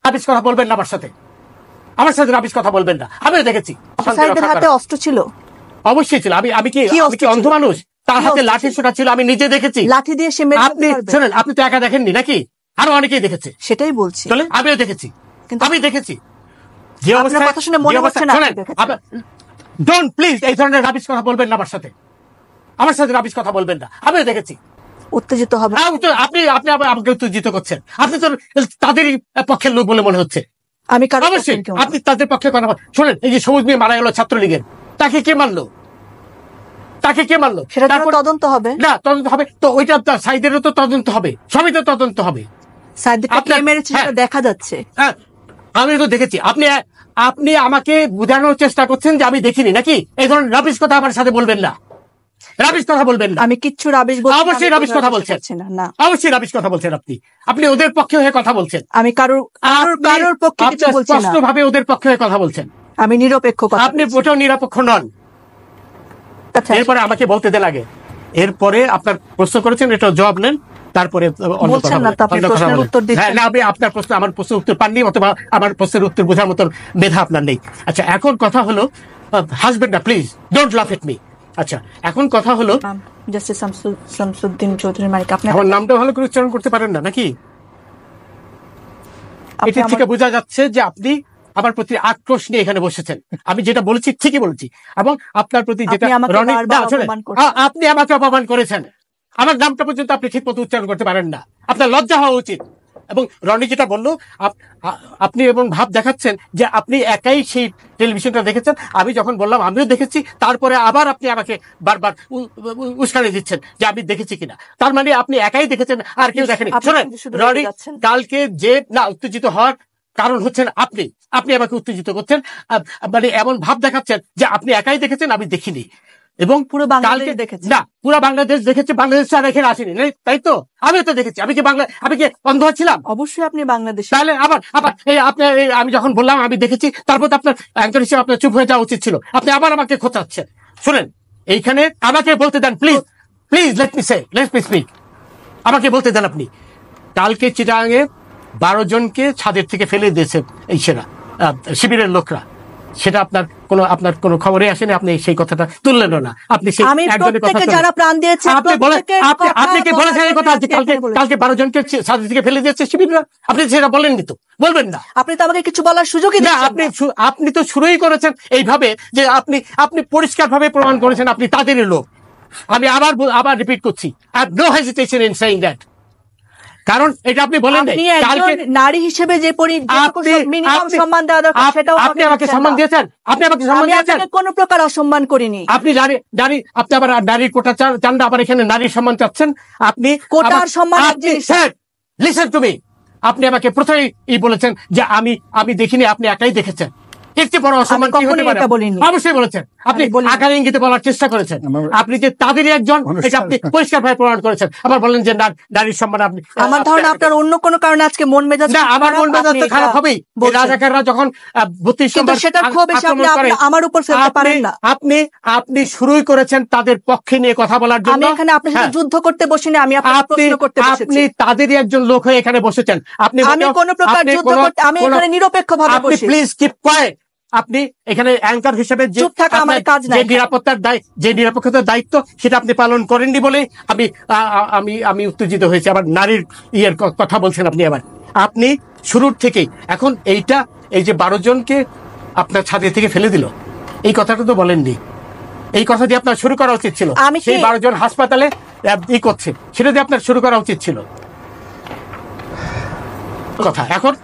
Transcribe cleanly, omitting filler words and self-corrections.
Rubbish কথা বলবেন না আমার সাথে রাবিশ কথা বলবেন না। আমিও দেখেছি সাইদের হাতে অস্ত্র ছিল, অবশ্যই ছিল। আমি কি অন্ধ মানুষ? তার হাতে লাঠি ছোটা ছিল, আমি নিজে দেখেছি। লাঠি দিয়ে সে আপনি শোনেন, আপনি তো একা দেখেননি নাকি, আরো অনেকেই দেখেছে। সেটাই বলছি, চলে আমিও দেখেছি, আমি দেখেছি যে অবস্থা। কথা শুনে মনে হচ্ছে না ডোন্ট প্লিজ এই ধরনের রাবিশ কথা বলবেন না আমার সাথে রাবিশ কথা বলবেন না। আমিও দেখেছি। উত্তেজিত হবে আপনি আমাকে উত্তেজিত করছেন। আপনি তো তাদেরই পক্ষের লোক বলে মনে হচ্ছে। আমি অবশ্যই আপনি তাদের পক্ষে কথা বলেন। শোনেন, এই যে সবুজ মিয়া মারা গেল ছাত্রলীগের, তাকে কে মারলো? সেটা তদন্ত হবে না? তদন্ত হবে তো, ওইটা সাইদেরও তো তদন্ত হবে, সবই তো তদন্ত হবে। দেখা যাচ্ছে। হ্যাঁ, আমি তো দেখেছি। আপনি আমাকে বোঝানোর চেষ্টা করছেন যে আমি দেখিনি নাকি? এই ধরনের রাবিশ কথা আমার সাথে বলবেন না, রাবিশ কথা বলবেন না। আমি কিচ্ছু রাবিশ বলছি না। অবশ্যই রাবিশ কথা বলছেন না, অবশ্যই রাবিশ কথা বলছেন। আপনি ওদের পক্ষে হয়ে কথা বলছেন। আমি কারোর পক্ষে কিছু বলছি না, স্পষ্টভাবে ওদের পক্ষে হয়ে কথা বলছেন। আমি নিরপেক্ষ কথা। আপনি ওটাও নিরপেক্ষ নন। এরপরে আমাকে বলতে দেন আগে। এরপরে আপনার প্রশ্ন করেছেন, এটা জবাব নেন, তারপরে আপনার প্রশ্ন আমার প্রশ্নের উত্তর পাননি, অথবা আমার প্রশ্নের উত্তর বোঝার মতন মেধা আপনার নেই। আচ্ছা, এখন কথা হলো, হাসবেন না প্লিজ, ডোন্ট লাফ এট মি। আচ্ছা, এখন কথা হলো, জাস্টিস শামসুদ্দিন চৌধুরী মানিক, আপনি আমার নামটা ভালো করে উচ্চারণ করতে পারেন না নাকি? এটি থেকে বোঝা যাচ্ছে যে আপনি আমার প্রতি আক্রোশ নিয়ে এখানে বসেছেন। আমি যেটা বলেছি ঠিকই বলেছি, এবং আপনার প্রতি যেটা আপনি আমাকে অপমান করেছেন, আমার নামটা পর্যন্ত আপনি ঠিক মতো উচ্চারণ করতে পারেন না। আপনার লজ্জা হওয়া উচিত। এবং রনি যেটা বললো, আপনি এবং ভাব দেখাচ্ছেন যে আপনি একাই সেই টেলিভিশনটা দেখেছেন। আমি যখন বললাম আমিও দেখেছি, তারপরে আবার আপনি আমাকে বারবার উস্কানি দিচ্ছেন যে আমি দেখেছি কিনা। তার মানে আপনি একাই দেখেছেন, আর কেউ দেখেনি। শোনেন রনি, কালকে যে না উত্তেজিত হওয়ার কারণ হচ্ছেন আপনি আমাকে উত্তেজিত করছেন, মানে এমন ভাব দেখাচ্ছেন যে আপনি একাই দেখেছেন, আমি দেখিনি। এবং পুরো বাংলাদেশ দেখেছে না, পুরো বাংলাদেশ দেখেছে, বাংলাদেশ আর এখানে আসেনি, তাই তো? আমিও তো দেখেছি। আমি কি অন্ধ ছিলাম? অবশ্যই আপনি বাংলাদেশ। তাহলে আবার আমি যখন বললাম আমি দেখেছি, তারপর আপনার একজন হিসেবে আপনার চুপ হয়ে যাওয়া উচিত ছিল। আপনি আবার আমাকে খোঁচাচ্ছেন। শুনেন, এইখানে আমাকে বলতে দেন প্লিজ, লেট মি স্পিক। আমাকে বলতে দেন। আপনি কালকে চিটাগাঙে 12 জনকে ছাদের থেকে ফেলে দিয়েছে এই শিবিরের লোকরা, সেটা আপনার কোনো খবরে আসেনি। আপনি সেই কথাটা তুললেন না। আপনি যারা প্রাণ দিয়েছে আপনি কি বলেছেন এই কথা যে কালকে 12 জনকে ছাদের থেকে ফেলে দিয়েছে শিবিররা? আপনি সেটা বলেননি তো, বলবেন না। আপনি তো আমাকে কিছু বলার সুযোগই না। আপনি তো শুরুই করেছেন এইভাবে যে আপনি পরিষ্কার ভাবে প্রমাণ করেছেন আপনি তাদেরই লোক। আমি আবার রিপিট করছি, I have no hesitation in saying that. কারণ এটা আপনি বলেন নারী হিসেবে যে মিনিমাম সম্মান দেওয়া দরকার, সেটাও আপনি আমাকে সম্মান দিয়েছেন। কোনো প্রকার অসম্মান করিনি। আপনি আপনি আবার নারীর কোটা চান না, আবার এখানে নারীর সম্মান চাচ্ছেন। আপনি কোটার সম্মান লিসেন টু মি। আপনি আমাকে প্রথমেই বলেছেন যে আমি দেখিনি, আপনি একাই দেখেছেন। একটি বড় অসম্মান কি হতে পারে? অবশ্যই বলেছেন। আপনি আকার ইঙ্গিতে বলার চেষ্টা করেছেন। আপনি যে তাদেরই একজন, এটা আপনি পরিষ্কারভাবে প্রমাণ করেছেন। আবার বলেন যে নারীর সম্মান আপনি। আমার ধারণা আপনার অন্য কোনো কারণে আজকে মন মেজাজ। না, আমার মন মেজাজ তো খারাপ হবেই। রাজাকাররা যখন 32 নম্বর আমার উপর ফেলতে পারেন না। আপনি শুরুই করেছেন তাদের পক্ষে নিয়ে কথা বলার জন্য। আমি এখানে আপনার সাথে যুদ্ধ করতে বসিনি, আমি আপনাকে প্রশ্ন করতে বসেছি। আপনি তাদেরই একজন লোক হয়ে এখানে বসেছেন। আমি কোনো প্রকার যুদ্ধ করতে, আমি এখানে নিরপেক্ষভাবে বসি। Please keep coed. আপনি এখানে অ্যাঙ্কার হিসেবে যে নিরপেক্ষতার দায়িত্ব, সেটা আপনি পালন করেননি বলে আমি উত্তেজিত হয়েছি। আবার নারীর কথা বলছেন আপনি শুরুর থেকেই। এখন এই যে 12 জনকে আপনার ছাদের থেকে ফেলে দিল, এই কথাটা তো বলেননি। এই কথা দিয়ে আপনার শুরু করা উচিত ছিল। সেই 12 জন হাসপাতালে করছে, সেটা দিয়ে আপনার শুরু করা উচিত ছিল কথা। এখন